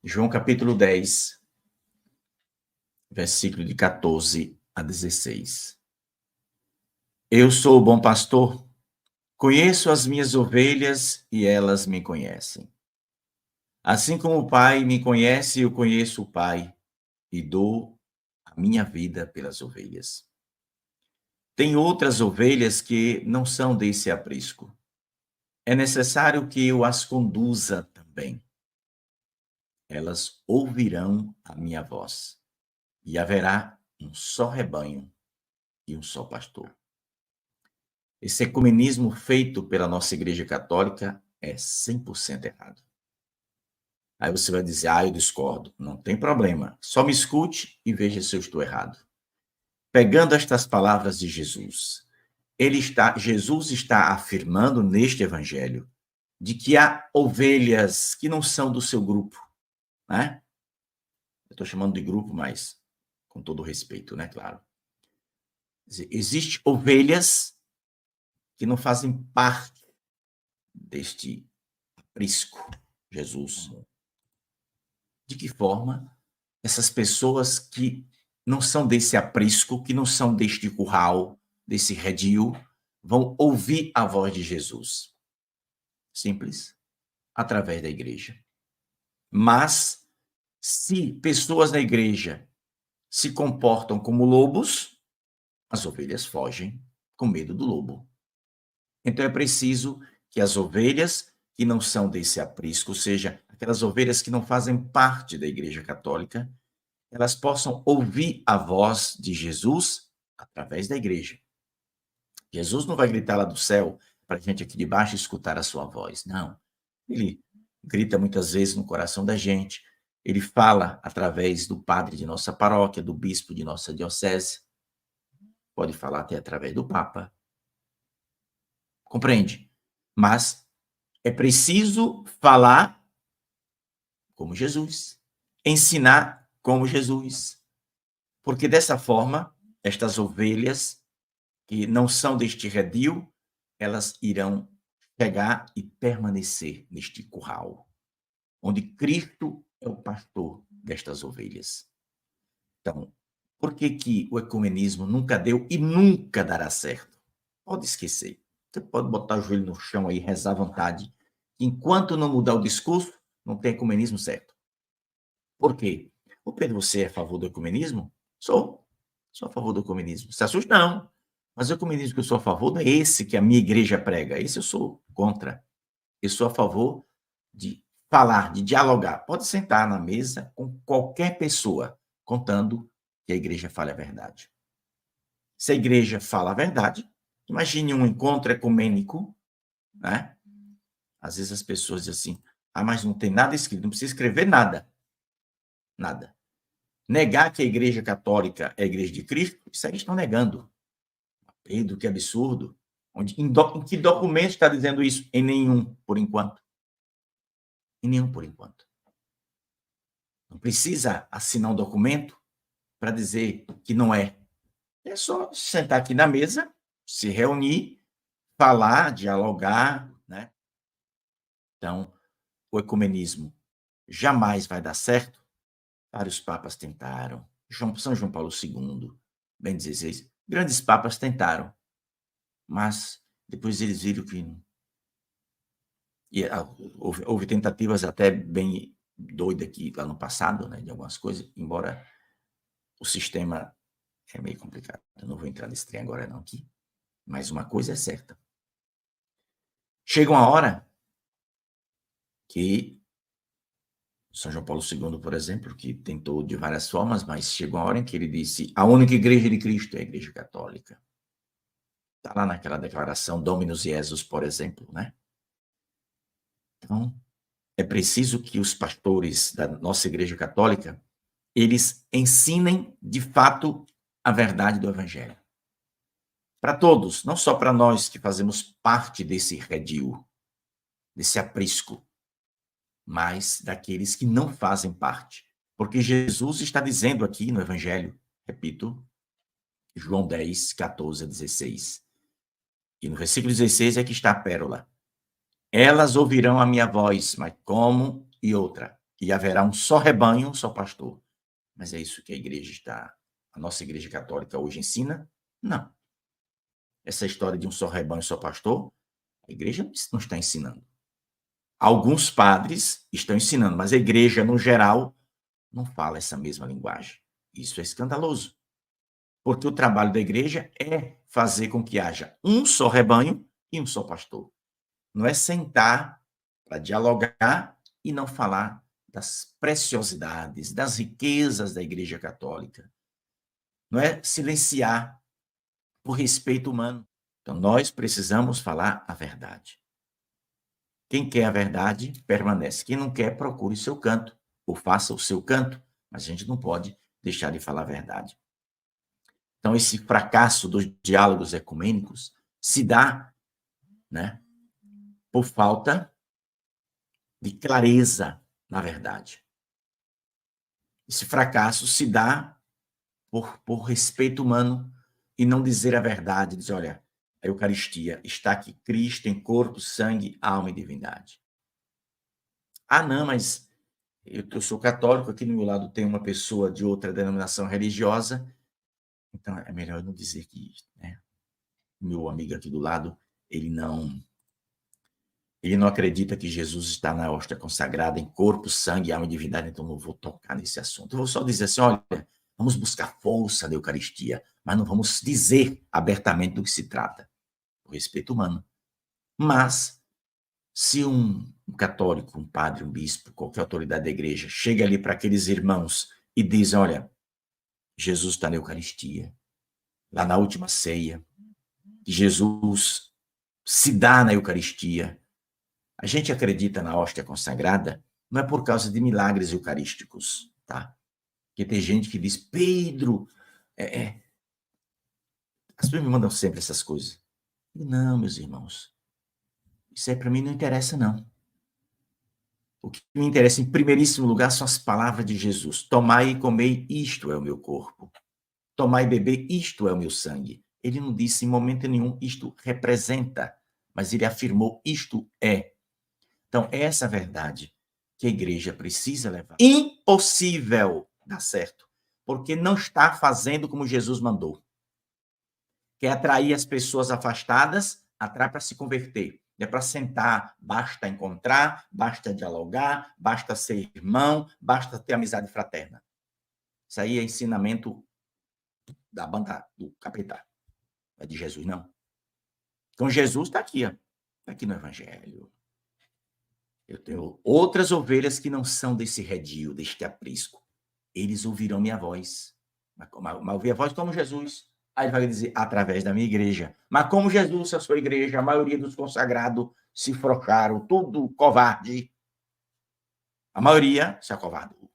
João capítulo 10, versículo de 14 a 16. Eu sou o bom pastor, conheço as minhas ovelhas e elas me conhecem. Assim como o Pai me conhece, eu conheço o Pai e dou a minha vida pelas ovelhas. Tem outras ovelhas que não são desse aprisco. É necessário que eu as conduza também. Elas ouvirão a minha voz e haverá um só rebanho e um só pastor. Esse ecumenismo feito pela nossa Igreja Católica é 100% errado. Aí você vai dizer, eu discordo. Não tem problema. Só me escute e veja se eu estou errado. Pegando estas palavras de Jesus, Jesus está afirmando neste evangelho de que há ovelhas que não são do seu grupo, né? Eu estou chamando de grupo, mas com todo respeito, né? Claro. Existem ovelhas que não fazem parte deste aprisco, Jesus. De que forma essas pessoas que não são desse aprisco, que não são deste curral, desse redil, vão ouvir a voz de Jesus? Simples, através da igreja. Mas, se pessoas na igreja se comportam como lobos, as ovelhas fogem com medo do lobo. Então é preciso que as ovelhas que não são desse aprisco, ou seja, aquelas ovelhas que não fazem parte da Igreja Católica, elas possam ouvir a voz de Jesus através da igreja. Jesus não vai gritar lá do céu para a gente aqui de baixo escutar a sua voz, não. Ele grita muitas vezes no coração da gente, ele fala através do padre de nossa paróquia, do bispo de nossa diocese, pode falar até através do Papa. Compreende? Mas é preciso falar como Jesus, ensinar como Jesus, porque dessa forma, estas ovelhas que não são deste redil, elas irão chegar e permanecer neste curral, onde Cristo é o pastor destas ovelhas. Então, por que que o ecumenismo nunca deu e nunca dará certo? Pode esquecer. Você pode botar o joelho no chão aí, rezar à vontade. Enquanto não mudar o discurso, não tem ecumenismo certo. Por quê? Ô Pedro, você é a favor do ecumenismo? Sou. Sou a favor do ecumenismo. Se assusta, não. Mas o ecumenismo que eu sou a favor não é esse que a minha igreja prega. Esse eu sou contra. Eu sou a favor de falar, de dialogar. Pode sentar na mesa com qualquer pessoa, contando que a igreja fale a verdade. Se a igreja fala a verdade, imagine um encontro ecumênico, né? Às vezes as pessoas dizem assim, mas não tem nada escrito, não precisa escrever nada. Nada. Negar que a igreja católica é a igreja de Cristo, isso aí estão negando. Pedro, que absurdo. Em que documento está dizendo isso? Em nenhum, por enquanto. Em nenhum, por enquanto. Não precisa assinar um documento para dizer que não é. É só sentar aqui na mesa, se reunir, falar, dialogar, né? Então, o ecumenismo jamais vai dar certo. Vários papas tentaram. São João Paulo II, Bento XVI, grandes papas tentaram. Mas depois eles viram que houve tentativas até bem doidas aqui lá no passado, né, de algumas coisas, embora o sistema é meio complicado. Eu não vou entrar nesse trem agora não aqui, mas uma coisa é certa. Chega uma hora que São João Paulo II, por exemplo, que tentou de várias formas, mas chegou uma hora em que ele disse: a única igreja de Cristo é a Igreja Católica. Está lá naquela declaração Dominus Jesus, por exemplo, né? Então, é preciso que os pastores da nossa Igreja Católica eles ensinem de fato a verdade do Evangelho. Para todos, não só para nós que fazemos parte desse redil, desse aprisco, mas daqueles que não fazem parte. Porque Jesus está dizendo aqui no Evangelho, repito, João 10, 14 a 16. E no versículo 16 é que está a pérola. Elas ouvirão a minha voz, mas como? E outra. e haverá um só rebanho, um só pastor. Mas é isso que a nossa igreja católica hoje ensina? Não. Essa história de um só rebanho, um só pastor, a igreja não está ensinando. Alguns padres estão ensinando, mas a igreja, no geral, não fala essa mesma linguagem. Isso é escandaloso. Porque o trabalho da igreja é fazer com que haja um só rebanho e um só pastor. Não é sentar para dialogar e não falar das preciosidades, das riquezas da igreja católica. Não é silenciar por respeito humano. Então, nós precisamos falar a verdade. Quem quer a verdade, permanece. Quem não quer, procure o seu canto, ou faça o seu canto. Mas a gente não pode deixar de falar a verdade. Então, esse fracasso dos diálogos ecumênicos se dá, né, por falta de clareza na verdade. Esse fracasso se dá por respeito humano e não dizer a verdade, dizer, olha, a Eucaristia está aqui, Cristo em corpo, sangue, alma e divindade. Ah, não, mas eu sou católico, aqui no meu lado tem uma pessoa de outra denominação religiosa, então é melhor eu não dizer que, né, meu amigo aqui do lado, ele não acredita que Jesus está na hóstia consagrada em corpo, sangue, alma e divindade, então não vou tocar nesse assunto. Eu vou só dizer assim, olha, vamos buscar força da Eucaristia, mas não vamos dizer abertamente do que se trata, por respeito humano. Mas, se um católico, um padre, um bispo, qualquer autoridade da igreja, chega ali para aqueles irmãos e diz, olha, Jesus está na Eucaristia, lá na última ceia, Jesus se dá na Eucaristia, a gente acredita na hóstia consagrada não é por causa de milagres eucarísticos, tá? Porque tem gente que diz, Pedro, as pessoas me mandam sempre essas coisas. Não, meus irmãos, isso aí para mim não interessa, não. O que me interessa em primeiríssimo lugar são as palavras de Jesus. Tomai e comei, isto é o meu corpo. Tomai e beber, isto é o meu sangue. Ele não disse em momento nenhum, isto representa, mas ele afirmou, isto é. Então, essa verdade que a igreja precisa levar. Impossível dar certo, porque não está fazendo como Jesus mandou. Quer atrair as pessoas afastadas, atrai para se converter. É para sentar, basta encontrar, basta dialogar, basta ser irmão, basta ter amizade fraterna. Isso aí é ensinamento da banda do capeta. Não é de Jesus, não. Então, Jesus está aqui, ó. Está aqui no Evangelho. Eu tenho outras ovelhas que não são desse redil, deste aprisco. Eles ouvirão minha voz. Mas ouvir a voz como Jesus. Aí ele vai dizer, através da minha igreja. Mas como Jesus, a sua igreja, a maioria dos consagrados se frouxaram, tudo covarde. A maioria se acovardou.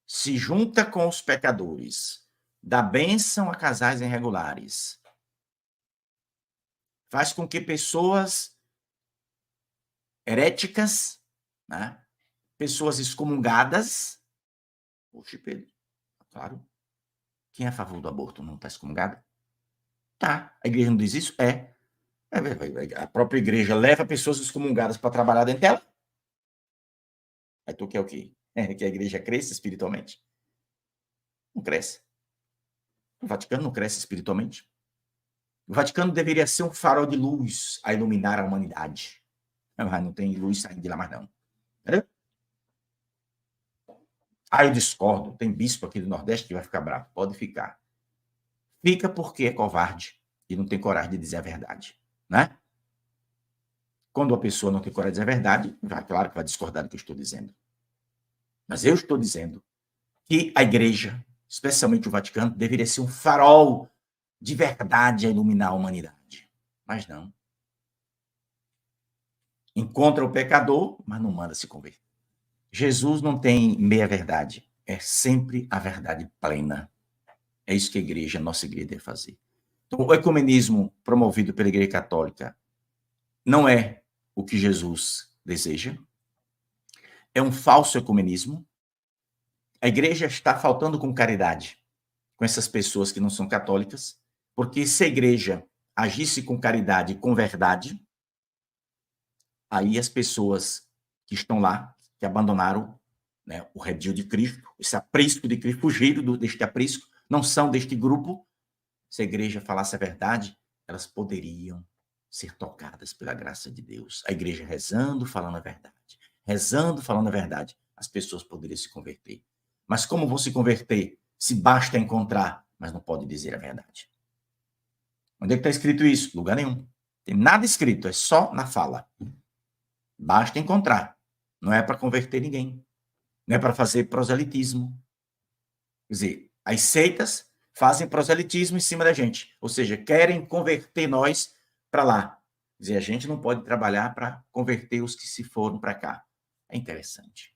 Se junta com os pecadores, dá bênção a casais irregulares. Faz com que pessoas heréticas, né? Pessoas excomungadas. Poxa, Pedro, claro. Quem é a favor do aborto não está excomungado? Tá. A igreja não diz isso? É. A própria igreja leva pessoas excomungadas para trabalhar dentro dela. Aí tu quer o quê? Que a igreja cresça espiritualmente? Não cresce. O Vaticano não cresce espiritualmente. O Vaticano deveria ser um farol de luz a iluminar a humanidade. Mas não tem luz saindo de lá mais não. Entendeu? Eu discordo. Tem bispo aqui do Nordeste que vai ficar bravo. Pode ficar. Fica porque é covarde e não tem coragem de dizer a verdade, né? Quando a pessoa não tem coragem de dizer a verdade, claro que vai discordar do que eu estou dizendo. Mas eu estou dizendo que a igreja, especialmente o Vaticano, deveria ser um farol de verdade a iluminar a humanidade. Mas não. Encontra o pecador, mas não manda se converter. Jesus não tem meia-verdade. É sempre a verdade plena. É isso que a igreja, a nossa igreja, deve fazer. Então, o ecumenismo promovido pela Igreja Católica não é o que Jesus deseja. É um falso ecumenismo. A igreja está faltando com caridade com essas pessoas que não são católicas, porque se a igreja agisse com caridade e com verdade, aí as pessoas que estão lá, que abandonaram, né, o redil de Cristo, esse aprisco de Cristo, fugiram deste aprisco, não são deste grupo. Se a igreja falasse a verdade, elas poderiam ser tocadas pela graça de Deus. A igreja rezando, falando a verdade. Rezando, falando a verdade. As pessoas poderiam se converter. Mas como vão se converter se basta encontrar, mas não pode dizer a verdade? Onde é que está escrito isso? Lugar nenhum. Tem nada escrito, é só na fala. Basta encontrar. Não é para converter ninguém. Não é para fazer proselitismo. Quer dizer, as seitas fazem proselitismo em cima da gente. Ou seja, querem converter nós para lá. Quer dizer, a gente não pode trabalhar para converter os que se foram para cá. É interessante.